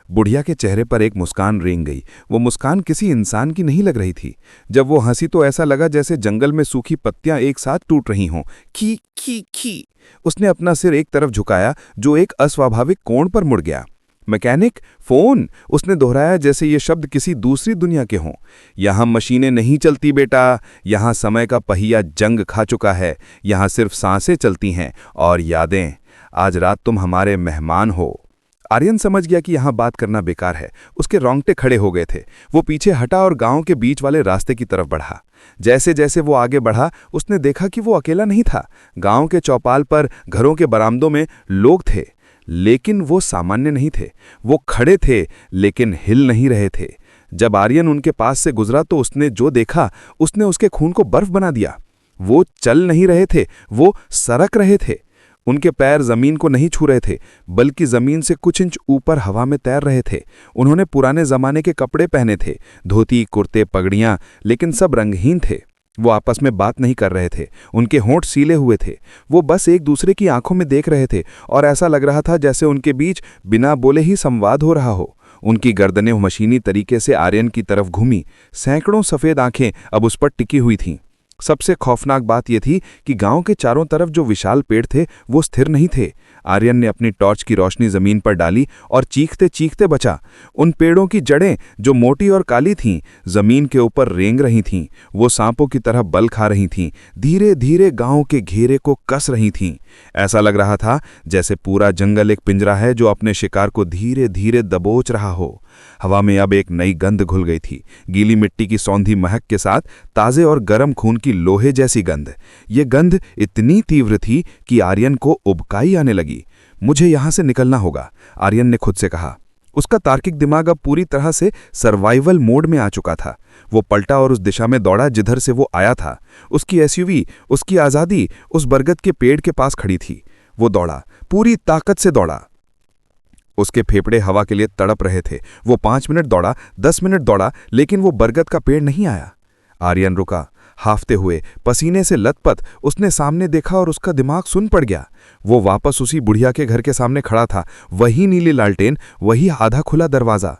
बुढ़िया के चेहरे पर एक मुस्कान रेंग गई। वो मुस्कान किसी इंसान की नहीं लग रही थी। जब वो हंसी तो ऐसा लगा जैसे जंगल में सूखी पत्तियां एक साथ टूट रही हों। खी खी खी। उसने अपना सिर एक तरफ झुकाया, जो एक अस्वाभाविक कोण पर मुड़ गया। मैकेनिक, फोन, उसने दोहराया जैसे ये शब्द किसी दूसरी दुनिया के हों। यहां मशीनें नहीं चलती बेटा, यहां समय का पहिया जंग खा चुका है। यहां सिर्फ सांसें चलती हैं और यादें। आज रात तुम हमारे मेहमान हो। आर्यन समझ गया कि यहां बात करना बेकार है। उसके रोंगटे खड़े हो गए थे। वो पीछे हटा और गांव के बीच वाले रास्ते की तरफ बढ़ा। जैसे जैसे वो आगे बढ़ा, उसने देखा कि वो अकेला नहीं था। गांव के चौपाल पर, घरों के बरामदों में लोग थे, लेकिन वो सामान्य नहीं थे। वो खड़े थे, लेकिन हिल नहीं रहे थे। जब आर्यन उनके पास से गुजरा तो उसने जो देखा, उसने उसके खून को बर्फ बना दिया। वो चल नहीं रहे थे, वो सरक रहे थे। उनके पैर जमीन को नहीं छू रहे थे, बल्कि जमीन से कुछ इंच ऊपर हवा में तैर रहे थे। उन्होंने पुराने जमाने के कपड़े पहने थे, धोती, कुर्ते, पगड़ियां, लेकिन सब रंगहीन थे। वो आपस में बात नहीं कर रहे थे। उनके होंठ सीले हुए थे। वो बस एक दूसरे की आंखों में देख रहे थे और ऐसा लग रहा था जैसे उनके बीच बिना बोले ही संवाद हो रहा हो। उनकी गर्दनें मशीनी तरीके से आर्यन की तरफ घूमी। सैकड़ों सफ़ेद आंखें अब उस पर टिकी हुई थीं। सबसे खौफनाक बात यह थी कि गांव के चारों तरफ जो विशाल पेड़ थे वो स्थिर नहीं थे। आर्यन ने अपनी टॉर्च की रोशनी जमीन पर डाली और चीखते चीखते बचा। उन पेड़ों की जड़ें, जो मोटी और काली थीं, जमीन के ऊपर रेंग रही थीं। वो सांपों की तरह बल खा रही थीं, धीरे धीरे गांव के घेरे को कस रही थीं। ऐसा लग रहा था जैसे पूरा जंगल एक पिंजरा है जो अपने शिकार को धीरे धीरे दबोच रहा हो। हवा में अब एक नई गंध घुल गई थी, गीली मिट्टी की सौंधी महक के साथ ताजे और गर्म खून की लोहे जैसी गंध। ये गंध इतनी तीव्र थी कि आर्यन को उबकाई आने लगी। मुझे यहां से निकलना होगा, आर्यन ने खुद से कहा। उसका तार्किक दिमाग अब पूरी तरह से सर्वाइवल मोड में आ चुका था। वो पलटा और उस दिशा में दौड़ा जिधर से वो आया था। उसकी एसयूवी, उसकी आज़ादी उस बरगद के पेड़ के पास खड़ी थी। वो दौड़ा, पूरी ताकत से दौड़ा। उसके फेफड़े हवा के लिए तड़प रहे थे। वो 5 मिनट दौड़ा, 10 मिनट दौड़ा, लेकिन वो बरगद का पेड़ नहीं आया। आर्यन रुका, हाफते हुए, पसीने से लथपथ। उसने सामने देखा और उसका दिमाग सुन पड़ गया। वो वापस उसी बुढ़िया के घर के सामने खड़ा था। वही नीली लालटेन, वही आधा खुला दरवाजा।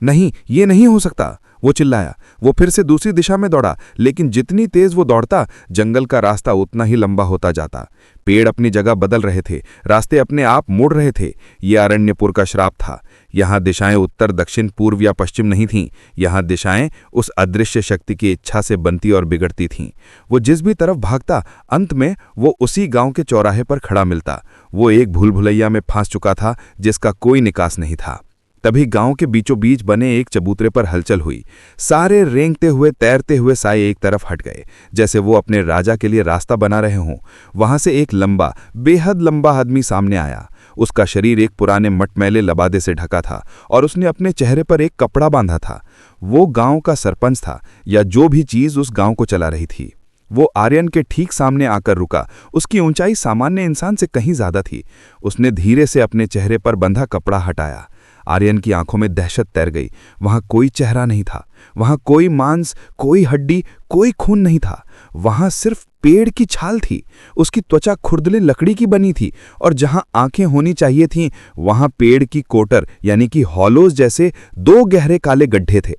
नहीं, ये नहीं हो सकता, वो चिल्लाया। वो फिर से दूसरी दिशा में दौड़ा, लेकिन जितनी तेज वो दौड़ता, जंगल का रास्ता उतना ही लंबा होता जाता। पेड़ अपनी जगह बदल रहे थे, रास्ते अपने आप मुड़ रहे थे। ये अरण्यपुर का श्राप था। यहाँ दिशाएं उत्तर, दक्षिण, पूर्व या पश्चिम नहीं थीं। यहाँ दिशाएं उस अदृश्य शक्ति की इच्छा से बनती और बिगड़ती थीं। वो जिस भी तरफ भागता, अंत में वो उसी गांव के चौराहे पर खड़ा मिलता। वो एक भूल भुलैया में फंस चुका था जिसका कोई निकास नहीं था। तभी गांव के बीचों बीच बने एक चबूतरे पर हलचल हुई। सारे रेंगते हुए, तैरते हुए साए एक तरफ हट गए, जैसे वो अपने राजा के लिए रास्ता बना रहे हों। वहां से एक लंबा, बेहद लंबा आदमी सामने आया। उसका शरीर एक पुराने मटमैले लबादे से ढका था और उसने अपने चेहरे पर एक कपड़ा बांधा था। वो गांव का सरपंच था, या जो भी चीज उस गांव को चला रही थी। वो आर्यन के ठीक सामने आकर रुका। उसकी ऊंचाई सामान्य इंसान से कहीं ज्यादा थी। उसने धीरे से अपने चेहरे पर बंधा कपड़ा हटाया। आर्यन की आंखों में दहशत तैर गई। वहां कोई चेहरा नहीं था, वहां कोई मांस, कोई हड्डी, कोई खून नहीं था। वहां सिर्फ पेड़ की छाल थी। उसकी त्वचा खुरदले लकड़ी की बनी थी और जहां आंखें होनी चाहिए थीं, वहां पेड़ की कोटर यानी कि हॉलोज जैसे 2 गहरे काले गड्ढे थे।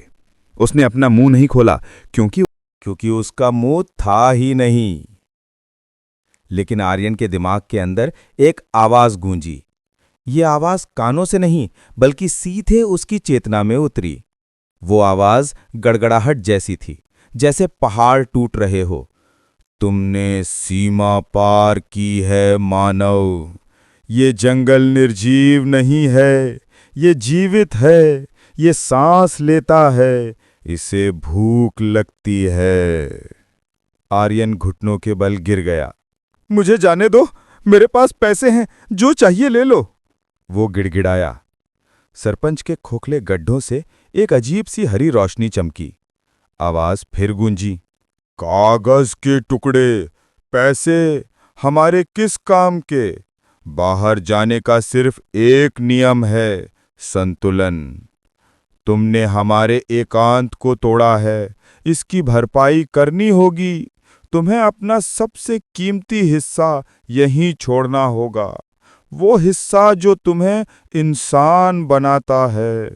उसने अपना मुंह नहीं खोला, क्योंकि उसका मुंह था ही नहीं। लेकिन आर्यन के दिमाग के अंदर एक आवाज गूंजी। ये आवाज कानों से नहीं, बल्कि सीधे उसकी चेतना में उतरी। वो आवाज गड़गड़ाहट जैसी थी, जैसे पहाड़ टूट रहे हो। तुमने सीमा पार की है मानव। ये जंगल निर्जीव नहीं है, ये जीवित है। ये सांस लेता है, इसे भूख लगती है। आर्यन घुटनों के बल गिर गया। मुझे जाने दो, मेरे पास पैसे हैं, जो चाहिए ले लो। वो गिड़गिड़ाया। सरपंच के खोखले गड्ढों से एक अजीब सी हरी रोशनी चमकी। आवाज फिर गूंजी, कागज के टुकड़े, पैसे हमारे किस काम के? बाहर जाने का सिर्फ एक नियम है, संतुलन। तुमने हमारे एकांत को तोड़ा है, इसकी भरपाई करनी होगी। तुम्हें अपना सबसे कीमती हिस्सा यहीं छोड़ना होगा, वो हिस्सा जो तुम्हें इंसान बनाता है।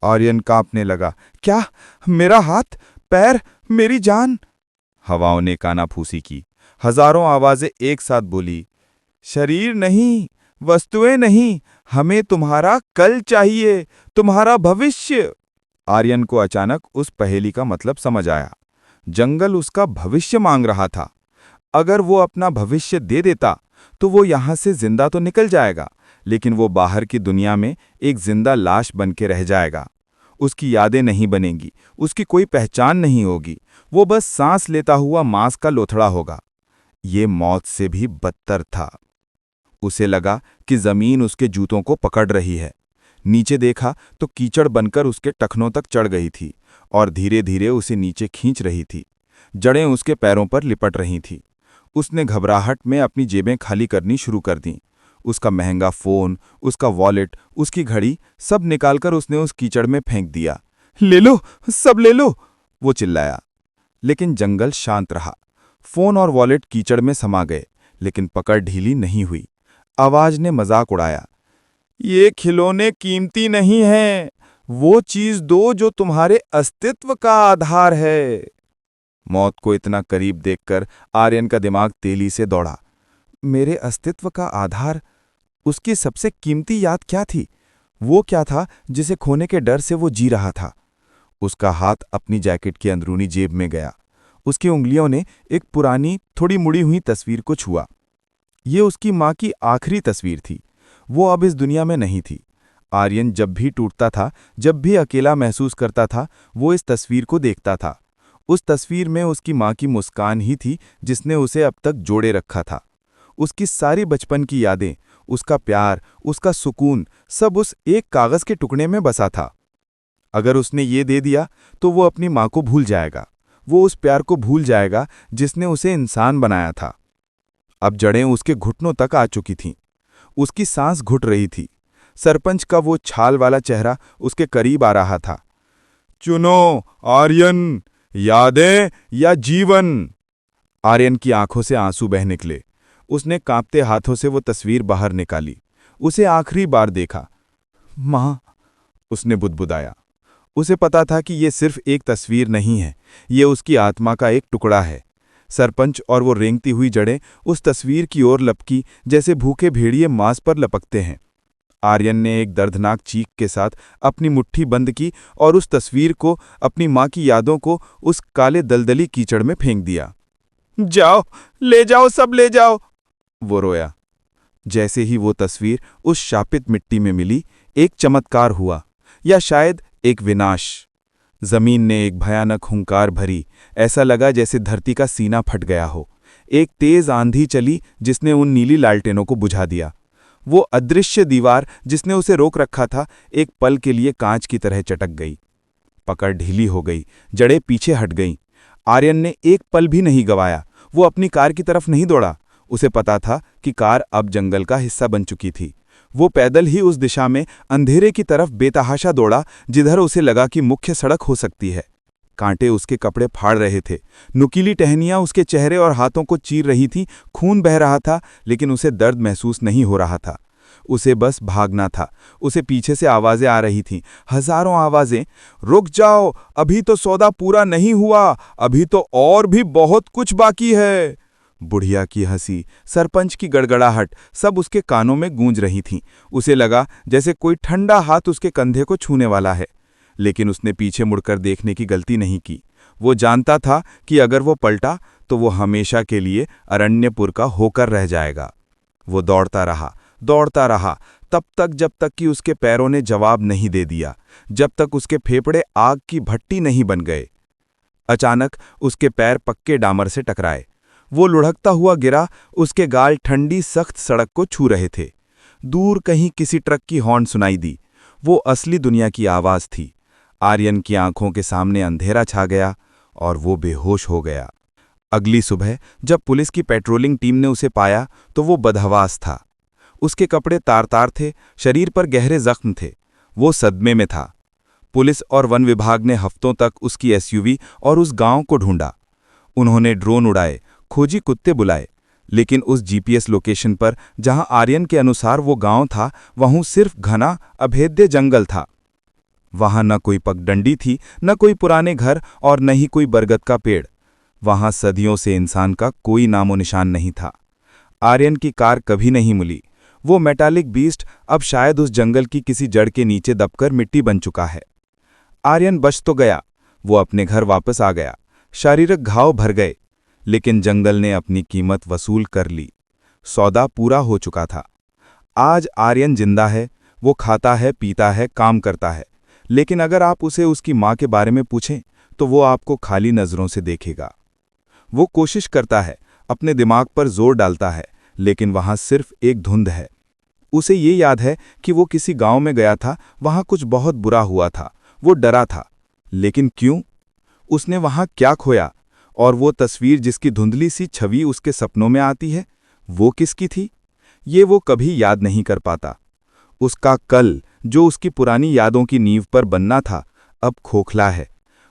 आर्यन कांपने लगा। क्या? मेरा हाथ, पैर, मेरी जान? हवाओं ने कानाफूसी की। हजारों आवाजें एक साथ बोली, शरीर नहीं, वस्तुएं नहीं, हमें तुम्हारा कल चाहिए, तुम्हारा भविष्य। आर्यन को अचानक उस पहेली का मतलब समझ आया। जंगल उसका भविष्य मांग रहा था। अगर वो अपना भविष्य दे देता तो वो यहां से जिंदा तो निकल जाएगा, लेकिन वो बाहर की दुनिया में एक जिंदा लाश बन के रह जाएगा। उसकी यादें नहीं बनेंगी, उसकी कोई पहचान नहीं होगी, वो बस सांस लेता हुआ मांस का लोथड़ा होगा। ये मौत से भी बदतर था। उसे लगा कि जमीन उसके जूतों को पकड़ रही है। नीचे देखा तो कीचड़ बनकर उसके टखनों तक चढ़ गई थी और धीरे धीरे उसे नीचे खींच रही थी। जड़ें उसके पैरों पर लिपट रही थीं। उसने घबराहट में अपनी जेबें खाली करनी शुरू कर दीं। उसका महंगा फोन, उसका वॉलेट, उसकी घड़ी, सब निकालकर उसने उस कीचड़ में फेंक दिया। ले लो, सब ले लो, वो चिल्लाया। लेकिन जंगल शांत रहा। फोन और वॉलेट कीचड़ में समा गए, लेकिन पकड़ ढीली नहीं हुई। आवाज ने मजाक उड़ाया, ये खिलौने कीमती नहीं हैं, वो चीज दो जो तुम्हारे अस्तित्व का आधार है। मौत को इतना करीब देखकर आर्यन का दिमाग तेजी से दौड़ा। मेरे अस्तित्व का आधार? उसकी सबसे कीमती याद क्या थी? वो क्या था जिसे खोने के डर से वो जी रहा था? उसका हाथ अपनी जैकेट की अंदरूनी जेब में गया। उसकी उंगलियों ने एक पुरानी, थोड़ी मुड़ी हुई तस्वीर को छुआ। ये उसकी माँ की आखिरी तस्वीर थी। वो अब इस दुनिया में नहीं थी। आर्यन जब भी टूटता था, जब भी अकेला महसूस करता था, वो इस तस्वीर को देखता था। उस तस्वीर में उसकी माँ की मुस्कान ही थी जिसने उसे अब तक जोड़े रखा था। उसकी सारी बचपन की यादें, उसका प्यार, उसका सुकून, सब उस एक कागज के टुकड़े में बसा था। अगर उसने ये दे दिया तो वो अपनी माँ को भूल जाएगा। वो उस प्यार को भूल जाएगा जिसने उसे इंसान बनाया था। अब जड़ें उसके घुटनों तक आ चुकी थीं। उसकी सांस घुट रही थी। सरपंच का वो छाल वाला चेहरा उसके करीब आ रहा था। चुनो आर्यन, यादें या जीवन? आर्यन की आंखों से आंसू बह निकले। उसने कांपते हाथों से वो तस्वीर बाहर निकाली। उसे आखिरी बार देखा। माँ, उसने बुदबुदाया। उसे पता था कि ये सिर्फ एक तस्वीर नहीं है, ये उसकी आत्मा का एक टुकड़ा है। सरपंच और वो रेंगती हुई जड़ें उस तस्वीर की ओर लपकी जैसे भूखे भेड़िए मांस पर लपकते हैं। आर्यन ने एक दर्दनाक चीख के साथ अपनी मुट्ठी बंद की और उस तस्वीर को, अपनी माँ की यादों को उस काले दलदली कीचड़ में फेंक दिया। जाओ, ले जाओ, सब ले जाओ, वो रोया। जैसे ही वो तस्वीर उस शापित मिट्टी में मिली, एक चमत्कार हुआ, या शायद एक विनाश। जमीन ने एक भयानक हुंकार भरी। ऐसा लगा जैसे धरती का सीना फट गया हो। एक तेज आंधी चली जिसने उन नीली लालटेनों को बुझा दिया। वो अदृश्य दीवार जिसने उसे रोक रखा था, एक पल के लिए कांच की तरह चटक गई। पकड़ ढीली हो गई, जड़ें पीछे हट गईं। आर्यन ने एक पल भी नहीं गवाया। वो अपनी कार की तरफ नहीं दौड़ा। उसे पता था कि कार अब जंगल का हिस्सा बन चुकी थी। वो पैदल ही उस दिशा में अंधेरे की तरफ बेतहाशा दौड़ा जिधर उसे लगा कि मुख्य सड़क हो सकती है। कांटे उसके कपड़े फाड़ रहे थे। नुकीली टहनियां उसके चेहरे और हाथों को चीर रही थीं। खून बह रहा था, लेकिन उसे दर्द महसूस नहीं हो रहा था। उसे बस भागना था। उसे पीछे से आवाजें आ रही थीं, हजारों आवाजें। रुक जाओ, अभी तो सौदा पूरा नहीं हुआ, अभी तो और भी बहुत कुछ बाकी है। बुढ़िया की हंसी, सरपंच की गड़गड़ाहट, सब उसके कानों में गूंज रही थीं। उसे लगा जैसे कोई ठंडा हाथ उसके कंधे को छूने वाला है, लेकिन उसने पीछे मुड़कर देखने की गलती नहीं की। वो जानता था कि अगर वो पलटा तो वो हमेशा के लिए अरण्यपुर का होकर रह जाएगा। वो दौड़ता रहा, तब तक जब तक कि उसके पैरों ने जवाब नहीं दे दिया, जब तक उसके फेफड़े आग की भट्टी नहीं बन गए। अचानक उसके पैर पक्के डामर से टकराए। वो लुढ़कता हुआ गिरा, उसके गाल ठंडी सख्त सड़क को छू रहे थे। दूर कहीं किसी ट्रक की हॉर्न सुनाई दी। वो असली दुनिया की आवाज़ थी। आर्यन की आंखों के सामने अंधेरा छा गया और वो बेहोश हो गया। अगली सुबह जब पुलिस की पेट्रोलिंग टीम ने उसे पाया तो वो बदहवास था। उसके कपड़े तार-तार थे, शरीर पर गहरे जख्म थे। वो सदमे में था। पुलिस और वन विभाग ने हफ्तों तक उसकी एसयूवी और उस गांव को ढूंढा। उन्होंने ड्रोन उड़ाए, खोजी कुत्ते बुलाए, लेकिन उस जीपीएस लोकेशन पर जहां आर्यन के अनुसार वो गांव था, वहीं सिर्फ घना अभेद्य जंगल था। वहां न कोई पगडंडी थी, न कोई पुराने घर और न ही कोई बरगद का पेड़। वहां सदियों से इंसान का कोई नामो निशान नहीं था। आर्यन की कार कभी नहीं मिली। वो मेटालिक बीस्ट अब शायद उस जंगल की किसी जड़ के नीचे दबकर मिट्टी बन चुका है। आर्यन बच तो गया, वो अपने घर वापस आ गया। शारीरिक घाव भर गए, लेकिन जंगल ने अपनी कीमत वसूल कर ली। सौदा पूरा हो चुका था। आज आर्यन जिंदा है, वो खाता है, पीता है, काम करता है, लेकिन अगर आप उसे उसकी माँ के बारे में पूछें तो वो आपको खाली नज़रों से देखेगा। वो कोशिश करता है, अपने दिमाग पर जोर डालता है, लेकिन वहाँ सिर्फ एक धुंध है। उसे ये याद है कि वो किसी गांव में गया था, वहाँ कुछ बहुत बुरा हुआ था, वो डरा था, लेकिन क्यों? उसने वहाँ क्या खोया? और वो तस्वीर जिसकी धुंधली सी छवि उसके सपनों में आती है, वो किसकी थी? ये वो कभी याद नहीं कर पाता। उसका कल, जो उसकी पुरानी यादों की नींव पर बनना था, अब खोखला है।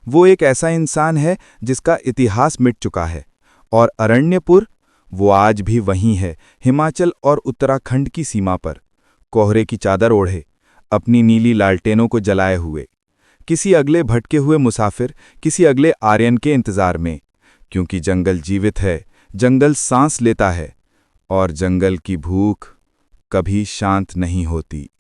वो एक ऐसा इंसान है जिसका इतिहास मिट चुका है। और अरण्यपुर, वो आज भी वहीं है, हिमाचल और उत्तराखंड की सीमा पर, कोहरे की चादर ओढ़े, अपनी नीली लालटेनों को जलाए हुए, किसी अगले भटके हुए मुसाफिर, किसी अगले आर्यन के इंतजार में। क्योंकि जंगल जीवित है, जंगल सांस लेता है, और जंगल की भूख कभी शांत नहीं होती।